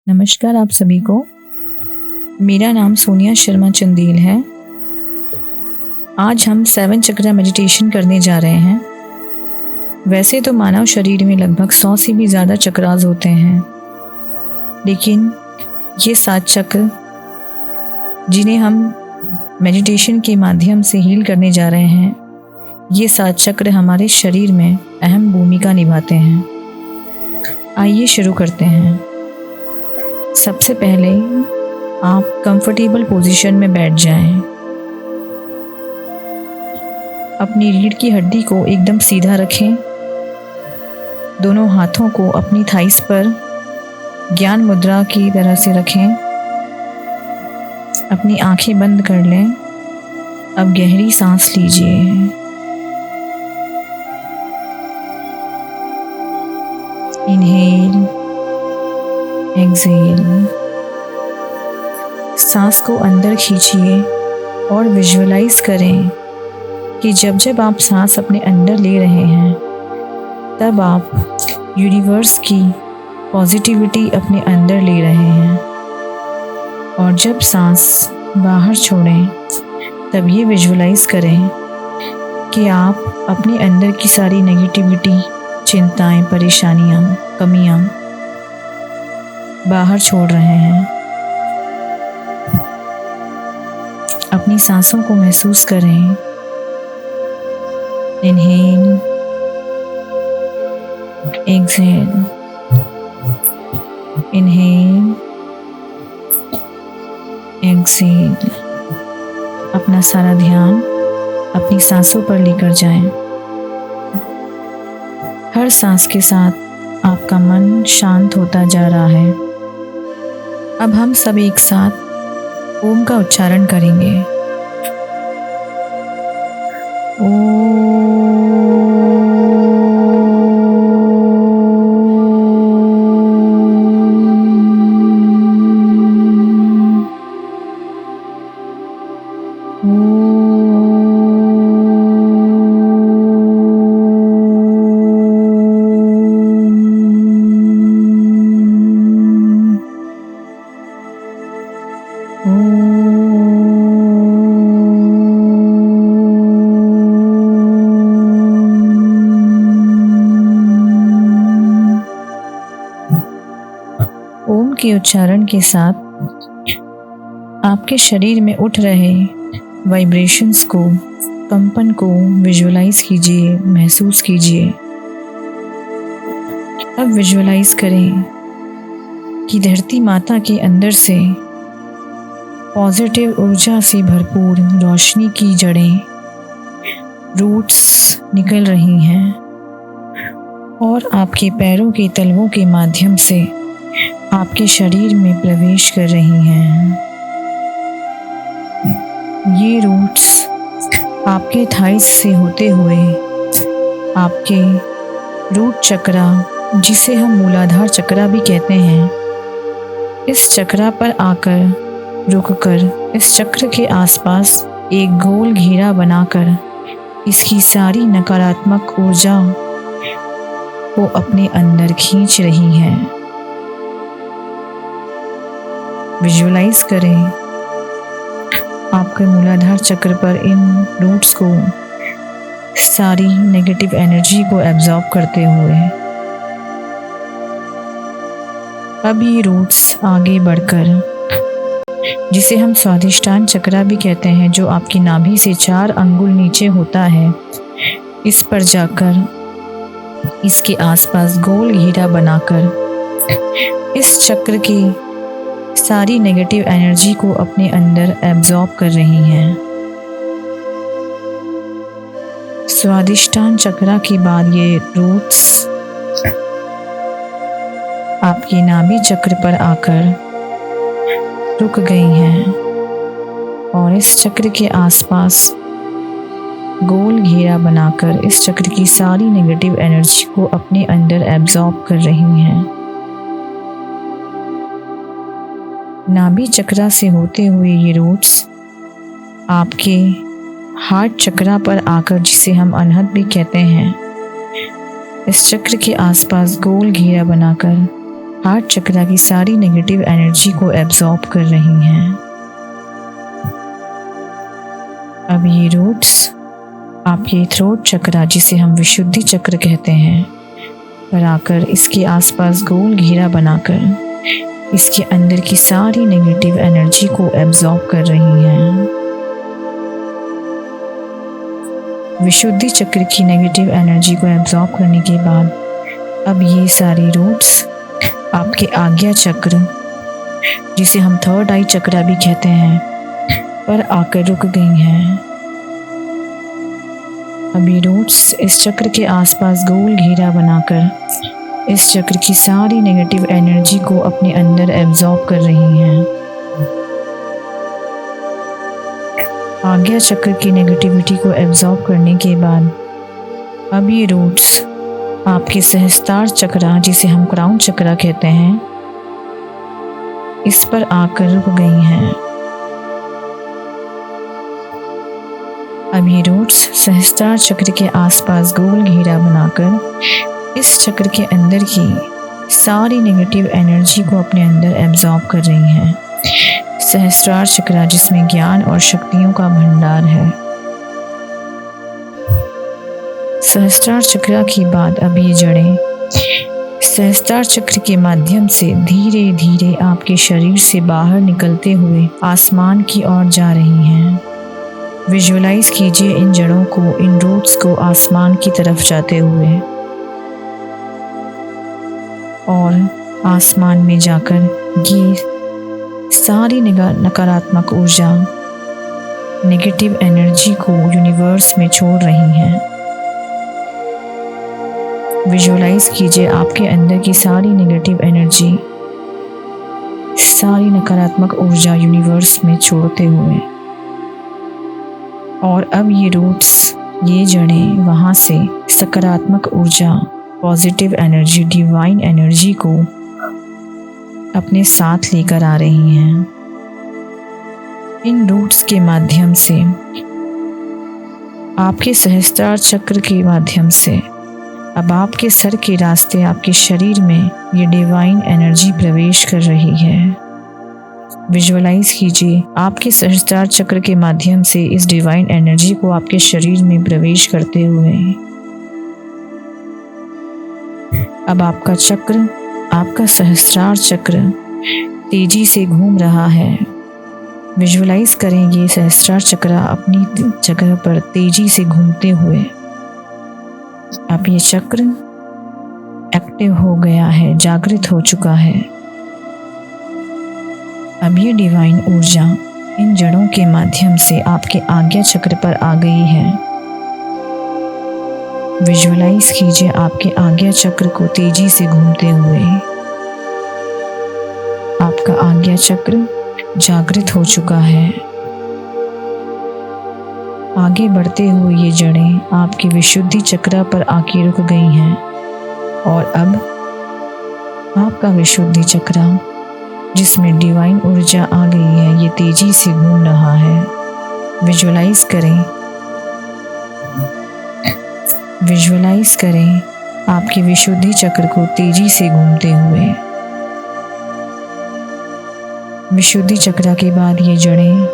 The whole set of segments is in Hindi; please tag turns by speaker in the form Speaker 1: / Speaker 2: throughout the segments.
Speaker 1: नमस्कार आप सभी को। मेरा नाम सोनिया शर्मा चंदेल है। आज हम 7 चक्रा मेडिटेशन करने जा रहे हैं। वैसे तो मानव शरीर में लगभग 100 से भी ज़्यादा चक्रास होते हैं, लेकिन ये 7 चक्र जिन्हें हम मेडिटेशन के माध्यम से हील करने जा रहे हैं, ये 7 चक्र हमारे शरीर में अहम भूमिका निभाते हैं। आइए शुरू करते हैं। सबसे पहले आप कंफर्टेबल पोजीशन में बैठ जाएं। अपनी रीढ़ की हड्डी को एकदम सीधा रखें। दोनों हाथों को अपनी थाइस पर ज्ञान मुद्रा की तरह से रखें। अपनी आंखें बंद कर लें। अब गहरी सांस लीजिए। Inhale, exhale. सांस को अंदर खींचिए और विजुअलाइज करें कि जब जब आप सांस अपने अंदर ले रहे हैं, तब आप यूनिवर्स की पॉजिटिविटी अपने अंदर ले रहे हैं, और जब सांस बाहर छोड़ें, तब ये विजुअलाइज करें कि आप अपने अंदर की सारी नेगेटिविटी, चिंताएं, परेशानियां, कमियां बाहर छोड़ रहे हैं। अपनी सांसों को महसूस करें। Inhale, exhale, inhale, exhale. अपना सारा ध्यान अपनी सांसों पर लेकर जाएं। हर सांस के साथ आपका मन शांत होता जा रहा है। अब हम सब एक साथ ओम का उच्चारण करेंगे। ओम के उच्चारण के साथ आपके शरीर में उठ रहे वाइब्रेशंस को, कंपन को विजुअलाइज कीजिए, महसूस कीजिए। अब विजुअलाइज करें कि धरती माता के अंदर से पॉजिटिव ऊर्जा से भरपूर रोशनी की जड़ें, रूट्स निकल रही हैं और आपके पैरों के तलवों के माध्यम से आपके शरीर में प्रवेश कर रही हैं। ये रूट्स आपके थाइस से होते हुए आपके रूट चक्रा, जिसे हम मूलाधार चक्रा भी कहते हैं, इस चक्रा पर आकर रुककर इस चक्र के आसपास एक गोल घेरा बनाकर इसकी सारी नकारात्मक ऊर्जा को अपने अंदर खींच रही हैं। विजुअलाइज करें आपके मूलाधार चक्र पर इन रूट्स को, सारी नेगेटिव एनर्जी को एब्जॉर्ब करते हुए। अब ये रूट्स आगे बढ़कर, जिसे हम स्वादिष्टान चक्रा भी कहते हैं, जो आपकी नाभि से 4 अंगुल नीचे होता है, इस पर जाकर इसके आसपास गोल घेरा बनाकर इस चक्र की सारी नेगेटिव एनर्जी को अपने अंदर एब्जॉर्ब कर रही हैं। स्वादिष्टान चक्रा के बाद ये रूट्स आपके नाभि चक्र पर आकर रुक गई हैं और इस चक्र के आसपास गोल घेरा बनाकर इस चक्र की सारी नेगेटिव एनर्जी को अपने अंदर एब्जॉर्ब कर रही हैं। नाभि चक्रा से होते हुए ये रूट्स आपके हार्ट चक्रा पर आकर, जिसे हम अनहद भी कहते हैं, इस चक्र के आसपास गोल घेरा बनाकर हार्ट चक्रा की सारी नेगेटिव एनर्जी को एब्जॉर्ब कर रही हैं। अब ये रूट्स आपके थ्रोट चक्रा, जिसे हम विशुद्धि चक्र कहते हैं, पर आकर इसके आसपास गोल घेरा बनाकर इसके अंदर की सारी नेगेटिव एनर्जी को एब्जॉर्ब कर रही हैं। विशुद्धि चक्र की नेगेटिव एनर्जी को एब्जॉर्ब करने के बाद अब ये सारी रूट्स आपके आज्ञा चक्र, जिसे हम थर्ड आई चक्रा भी कहते हैं, पर आकर रुक गई हैं। अब ये रूट्स इस चक्र के आसपास गोल घेरा बनाकर इस चक्र की सारी नेगेटिव एनर्जी को अपने अंदर एब्जॉर्ब कर रही हैं। आज्ञा चक्र की नेगेटिविटी को एब्जॉर्ब करने के बाद अब ये रूट्स आपके सहस्त्रार चक्रा, जिसे हम क्राउन चक्रा कहते हैं, इस पर आकर रुक गई हैं। अब ये रूट्स सहस्त्रार चक्र के आसपास गोल घेरा बनाकर इस चक्र के अंदर की सारी नेगेटिव एनर्जी को अपने अंदर एब्जॉर्ब कर रही हैं। सहस्त्रार चक्रा, जिसमें ज्ञान और शक्तियों का भंडार है। सहस्त्रार चक्र की बाद अब ये जड़ें सहस्त्रार चक्र के माध्यम से धीरे धीरे आपके शरीर से बाहर निकलते हुए आसमान की ओर जा रही हैं। विजुअलाइज कीजिए इन जड़ों को, इन रूट्स को आसमान की तरफ जाते हुए, और आसमान में जाकर ये सारी नकारात्मक ऊर्जा, नेगेटिव एनर्जी को यूनिवर्स में छोड़ रही हैं। विजुअलाइज कीजिए आपके अंदर की सारी नेगेटिव एनर्जी, सारी नकारात्मक ऊर्जा यूनिवर्स में छोड़ते हुए, और अब ये रूट्स, ये जड़ें वहाँ से सकारात्मक ऊर्जा, पॉजिटिव एनर्जी, डिवाइन एनर्जी को अपने साथ लेकर आ रही हैं। इन रूट्स के माध्यम से, आपके सहस्त्रार चक्र के माध्यम से अब आपके सर के रास्ते, आपके शरीर में ये डिवाइन एनर्जी प्रवेश कर रही है। विजुअलाइज कीजिए आपके सहस्त्रार चक्र के माध्यम से इस डिवाइन एनर्जी को आपके शरीर में प्रवेश करते हुए अब आपका चक्र, आपका सहस्त्रार चक्र तेजी से घूम रहा है। विजुअलाइज करें ये सहस्त्रार चक्र अपनी जगह पर तेजी से घूमते हुए। अब ये चक्र एक्टिव हो गया है, जागृत हो चुका है। अब ये डिवाइन ऊर्जा इन जड़ों के माध्यम से आपके आज्ञा चक्र पर आ गई है। विजुअलाइज कीजिए आपके आज्ञा चक्र को तेजी से घूमते हुए। आपका आज्ञा चक्र जागृत हो चुका है। आगे बढ़ते हुए ये जड़ें आपकी विशुद्धि चक्र पर आके रुक गई हैं, और अब आपका विशुद्धि चक्र, जिसमें डिवाइन ऊर्जा आ गई है, ये तेजी से घूम रहा है। विजुअलाइज करें, विजुअलाइज करें आपके विशुद्धि चक्र को तेजी से घूमते हुए। विशुद्धि चक्र के बाद ये जड़ें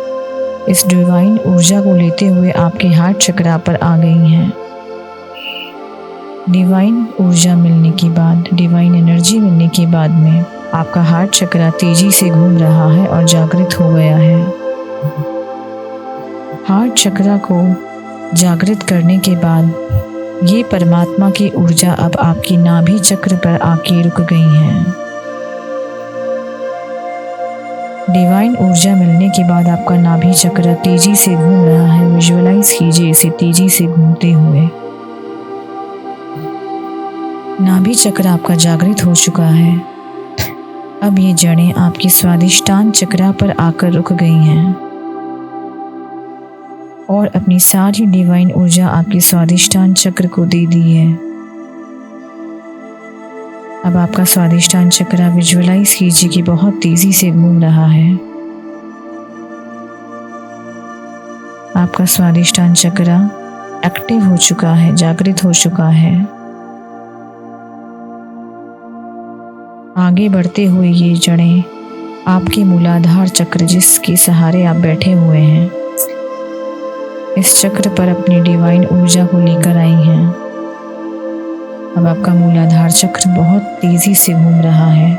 Speaker 1: इस डिवाइन ऊर्जा को लेते हुए आपके हार्ट चक्र पर आ गई हैं। डिवाइन ऊर्जा मिलने के बाद, डिवाइन एनर्जी मिलने के बाद में आपका हार्ट चक्र तेजी से घूम रहा है और जागृत हो गया है। हार्ट चक्र को जागृत करने के बाद ये परमात्मा की ऊर्जा अब आपकी नाभि चक्र पर आके रुक गई है। डिवाइन ऊर्जा मिलने के बाद आपका नाभि चक्र तेजी से घूम रहा है। विजुअलाइज कीजिए इसे तेजी से घूमते हुए। नाभि चक्र आपका जागृत हो चुका है। अब ये जड़ें आपकी स्वादिष्टान चक्र पर आकर रुक गई हैं और अपनी सारी डिवाइन ऊर्जा आपके स्वादिष्टान चक्र को दे दी है। अब आपका स्वादिष्टान चक्र, विजुअलाइज कीजिए कि बहुत तेजी से घूम रहा है। आपका स्वादिष्टान चक्र एक्टिव हो चुका है, जागृत हो चुका है। आगे बढ़ते हुए ये जड़ें आपके मूलाधार चक्र जिसके सहारे आप बैठे हुए हैं, इस चक्र पर अपनी डिवाइन ऊर्जा को लेकर आई हैं। अब आपका मूलाधार चक्र बहुत तेजी से घूम रहा है।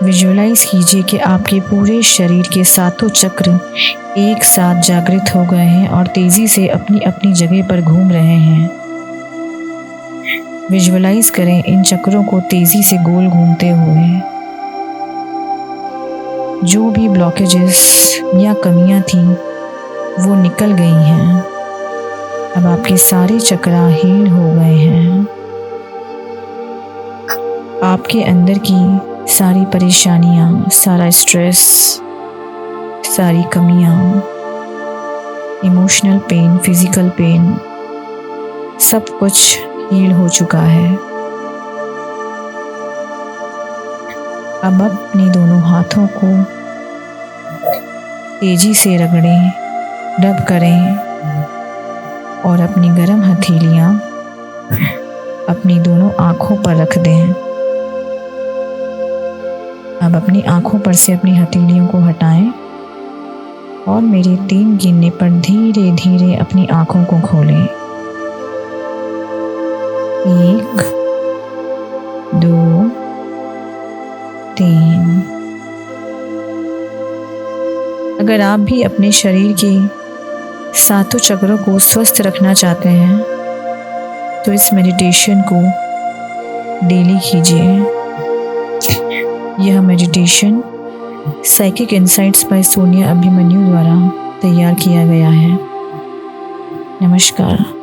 Speaker 1: विजुअलाइज कीजिए कि आपके पूरे शरीर के सातों चक्र एक साथ जागृत हो गए हैं और तेजी से अपनी अपनी जगह पर घूम रहे हैं। विजुअलाइज करें इन चक्रों को तेजी से गोल घूमते हुए। जो भी ब्लॉकेजेस या कमियां थी वो निकल गई हैं। अब आपके सारे चक्रा हील हो गए हैं। आपके अंदर की सारी परेशानियां, सारा स्ट्रेस, सारी कमियां, इमोशनल पेन, फिजिकल पेन, सब कुछ हील हो चुका है। अब अपने दोनों हाथों को तेजी से रगड़ें, रब करें और अपनी गर्म हथेलियां अपनी दोनों आँखों पर रख दें। अब अपनी आँखों पर से अपनी हथेलियों को हटाएं और मेरे 3 गिनने पर धीरे धीरे अपनी आँखों को खोलें। 1, 2, 3। अगर आप भी अपने शरीर के सातों चक्रों को स्वस्थ रखना चाहते हैं तो इस मेडिटेशन को डेली कीजिए। यह meditation psychic insights by Sonia Abhimanyu द्वारा तैयार किया गया है। नमस्कार।